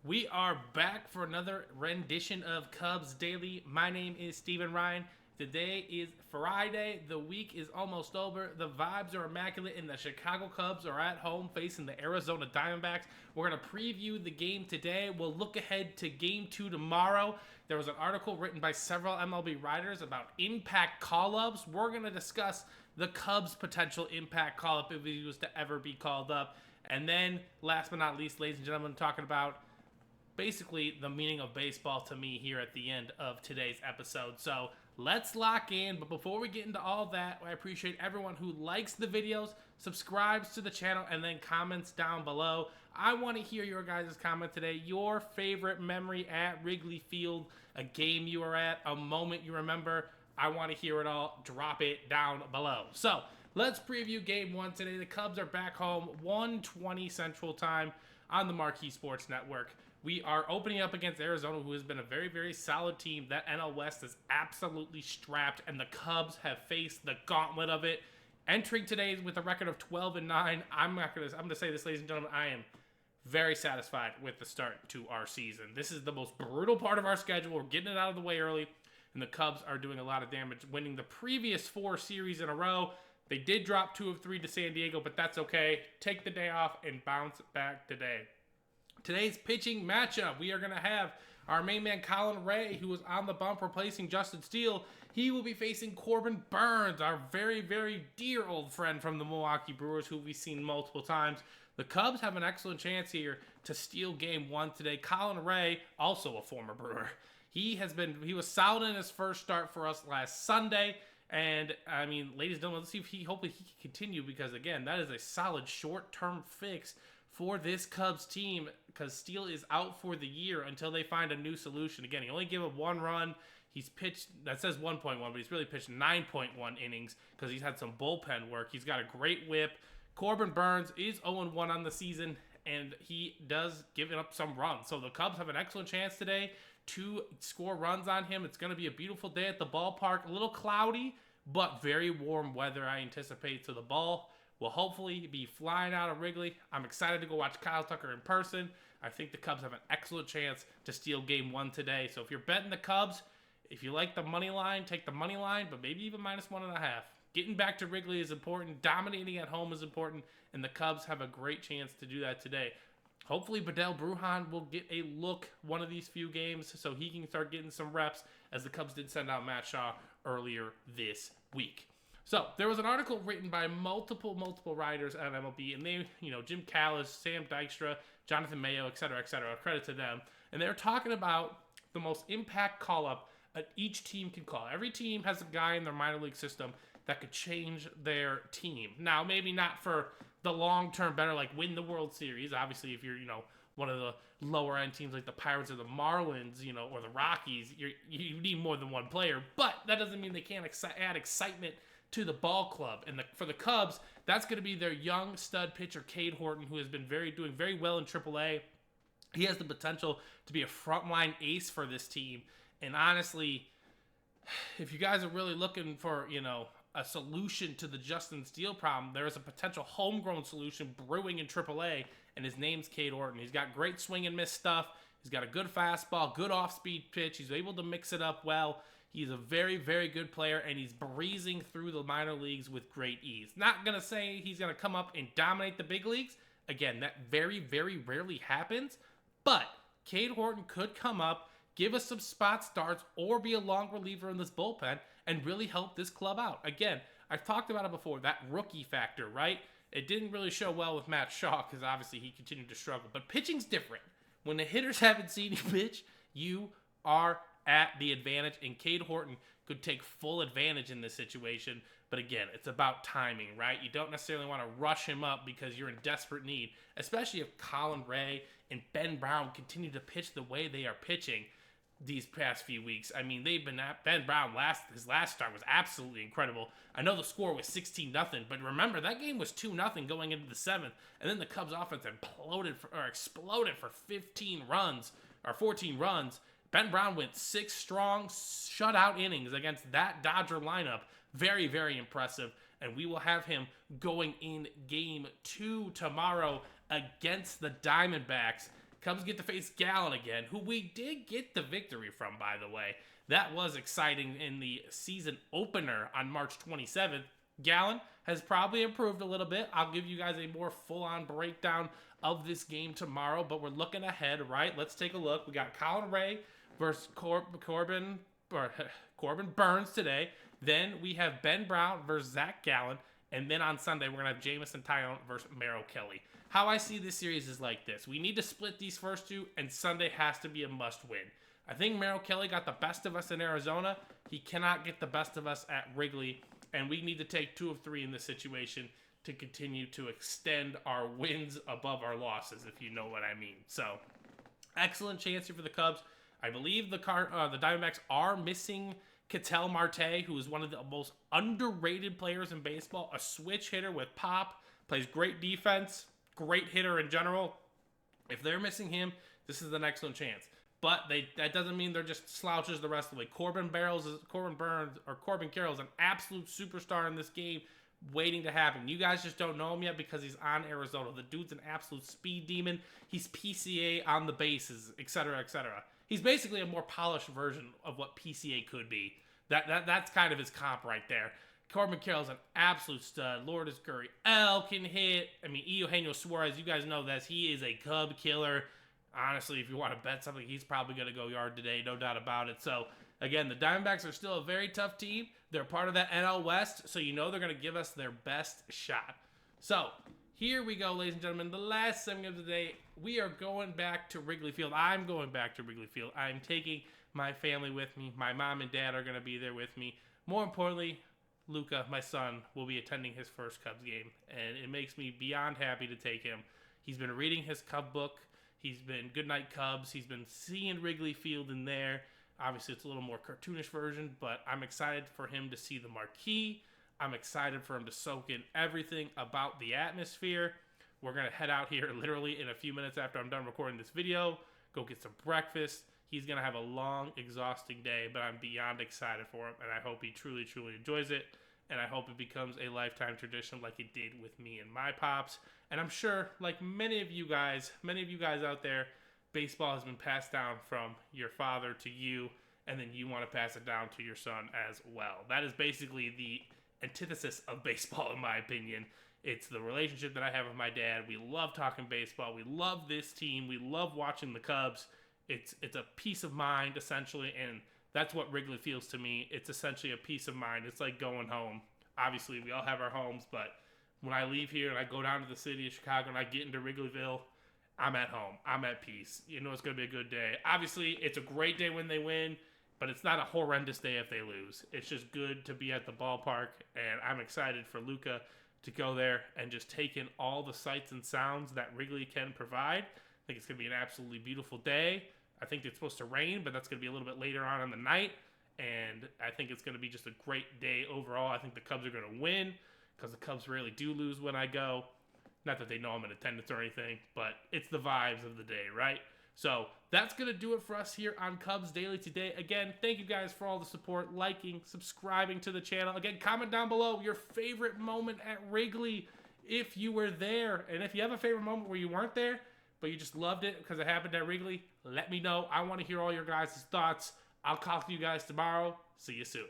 We are back for another rendition of Cubs Daily. My name is Steven Ryan. Today is Friday. The week is almost over. The vibes are immaculate, and the Chicago Cubs are at home facing the Arizona Diamondbacks. We're going to preview the game today. We'll look ahead to Game 2 tomorrow. There was an article written by several MLB writers about impact call-ups. We're going to discuss the Cubs' potential impact call-up if he was to ever be called up. And then, last but not least, ladies and gentlemen, talking about basically the meaning of baseball to me here at the end of today's episode. So let's lock in. But before we get into all that, I appreciate everyone who likes the videos, subscribes to the channel, and then comments down below. I want to hear your guys' comment today. Your favorite memory at Wrigley Field, a game you were at, a moment you remember. I want to hear it all. Drop it down below. So let's preview Game 1 today. The Cubs are back home, 1:20 Central Time on the Marquee Sports Network. We are opening up against Arizona, who has been a very, very solid team. That NL West is absolutely strapped, and the Cubs have faced the gauntlet of it. Entering today with a record of 12-9, I'm gonna say this, ladies and gentlemen, I am very satisfied with the start to our season. This is the most brutal part of our schedule. We're getting it out of the way early, and the Cubs are doing a lot of damage, winning the previous 4 series in a row. They did drop 2 of 3 to San Diego, but that's okay. Take the day off and bounce back today. Today's pitching matchup, we are going to have our main man Colin Ray, who is on the bump replacing Justin Steele. He will be facing Corbin Burnes, our very, very dear old friend from the Milwaukee Brewers, who we've seen multiple times. The Cubs have an excellent chance here to steal Game 1 today. Colin Ray, also a former Brewer, he was solid in his first start for us last Sunday. And, I mean, ladies and gentlemen, let's see if hopefully he can continue, because, again, that is a solid short-term fix for this Cubs team, because Steele is out for the year until they find a new solution. Again, he only gave up 1 run. He's pitched, that says 1.1, but he's really pitched 9.1 innings because he's had some bullpen work. He's got a great whip. Corbin Burnes is 0-1 on the season, and he does give up some runs. So the Cubs have an excellent chance today to score runs on him. It's going to be a beautiful day at the ballpark. A little cloudy, but very warm weather, I anticipate. So the ball will hopefully be flying out of Wrigley. I'm excited to go watch Kyle Tucker in person. I think the Cubs have an excellent chance to steal Game 1 today. So if you're betting the Cubs, if you like the money line, take the money line, but maybe even -1.5. Getting back to Wrigley is important. Dominating at home is important, and the Cubs have a great chance to do that today. Hopefully, Bedell Brujan will get a look one of these few games so he can start getting some reps, as the Cubs did send out Matt Shaw earlier this week. So, there was an article written by multiple writers at MLB, and they, Jim Callis, Sam Dykstra, Jonathan Mayo, etc., credit to them. And they're talking about the most impact call-up each team can call. Every team has a guy in their minor league system that could change their team. Now, maybe not for the long-term better, like win the World Series. Obviously, if you're, one of the lower-end teams like the Pirates or the Marlins, or the Rockies, you need more than one player. But that doesn't mean they can't add excitement to the ball club. And for the Cubs, that's going to be their young stud pitcher, Cade Horton, who has been doing very well in AAA. He has the potential to be a frontline ace for this team. And honestly, if you guys are really looking for, a solution to the Justin Steele problem, there is a potential homegrown solution brewing in AAA, and his name's Cade Horton. He's got great swing and miss stuff. He's got a good fastball, good off-speed pitch. He's able to mix it up well. He's a very, very good player, and he's breezing through the minor leagues with great ease. Not going to say he's going to come up and dominate the big leagues. Again, that very, very rarely happens. But Cade Horton could come up, give us some spot starts, or be a long reliever in this bullpen and really help this club out. Again, I've talked about it before, that rookie factor, right? It didn't really show well with Matt Shaw because obviously he continued to struggle. But pitching's different. When the hitters haven't seen you pitch, you are at the advantage, and Cade Horton could take full advantage in this situation. But again, it's about timing, right? You don't necessarily want to rush him up because you're in desperate need, especially if Colin Ray and Ben Brown continue to pitch the way they are pitching these past few weeks. I mean, they've been at Ben Brown his last start was absolutely incredible. I know the score was 16-0, but remember that game was 2-0 going into the 7th, and then the Cubs offense exploded for 15 runs or 14 runs. Ben Brown went 6 strong shutout innings against that Dodger lineup. Very, very impressive. And we will have him going in Game 2 tomorrow against the Diamondbacks. Cubs get to face Gallen again, who we did get the victory from, by the way. That was exciting in the season opener on March 27th. Gallen has probably improved a little bit. I'll give you guys a more full-on breakdown of this game tomorrow, but we're looking ahead, right? Let's take a look. We got Colin Ray versus Corbin Burns today. Then we have Ben Brown versus Zach Gallen. And then on Sunday, we're going to have Jamison Tyone versus Merrill Kelly. How I see this series is like this. We need to split these first two, and Sunday has to be a must-win. I think Merrill Kelly got the best of us in Arizona. He cannot get the best of us at Wrigley, and we need to take 2 of 3 in this situation to continue to extend our wins above our losses, if you know what I mean. So, excellent chance here for the Cubs. I believe the Diamondbacks are missing Ketel Marte, who is one of the most underrated players in baseball, a switch hitter with pop, plays great defense, great hitter in general. If they're missing him, this is an excellent chance. But that doesn't mean they're just slouches the rest of the way. Corbin Carroll is an absolute superstar in this game, waiting to happen. You guys just don't know him yet because he's on Arizona. The dude's an absolute speed demon. He's PCA on the bases, etc., etc. He's basically a more polished version of what PCA could be. That's kind of his comp right there. Corbin Carroll's an absolute stud. Lourdes Gurriel can hit. I mean, Eugenio Suarez, you guys know this. He is a Cub killer. Honestly, if you want to bet something, he's probably going to go yard today, no doubt about it. So, again, the Diamondbacks are still a very tough team. They're part of that NL West, so you know they're going to give us their best shot. So, here we go, ladies and gentlemen. The last 7 games of the day, we are going back to Wrigley Field. I'm going back to Wrigley Field. I'm taking my family with me. My mom and dad are going to be there with me. More importantly, Luca, my son, will be attending his first Cubs game, and it makes me beyond happy to take him. He's been reading his Cub book. He's been Goodnight Cubs. He's been seeing Wrigley Field in there. Obviously, it's a little more cartoonish version, but I'm excited for him to see the marquee. I'm excited for him to soak in everything about the atmosphere. We're going to head out here literally in a few minutes after I'm done recording this video, go get some breakfast. He's going to have a long, exhausting day, but I'm beyond excited for him, and I hope he truly, truly enjoys it, and I hope it becomes a lifetime tradition like it did with me and my pops. And I'm sure, like many of you guys out there, baseball has been passed down from your father to you, and then you want to pass it down to your son as well. That is basically the antithesis of baseball, in my opinion. It's the relationship that I have with my dad. We love talking baseball. We love this team. We love watching the Cubs. It's a peace of mind, essentially, and that's what Wrigley feels to me. It's essentially a peace of mind. It's like going home. Obviously, we all have our homes, but when I leave here and I go down to the city of Chicago and I get into Wrigleyville, I'm at home. I'm at peace. You know it's going to be a good day. Obviously, it's a great day when they win, but it's not a horrendous day if they lose. It's just good to be at the ballpark, and I'm excited for Luca to go there and just take in all the sights and sounds that Wrigley can provide. I think it's going to be an absolutely beautiful day. I think it's supposed to rain, but that's going to be a little bit later on in the night, and I think it's going to be just a great day overall. I think the Cubs are going to win because the Cubs rarely do lose when I go. Not that they know I'm in attendance or anything, but it's the vibes of the day, right? So that's going to do it for us here on Cubs Daily today. Again, thank you guys for all the support, liking, subscribing to the channel. Again, comment down below your favorite moment at Wrigley if you were there. And if you have a favorite moment where you weren't there, but you just loved it because it happened at Wrigley, let me know. I want to hear all your guys' thoughts. I'll talk to you guys tomorrow. See you soon.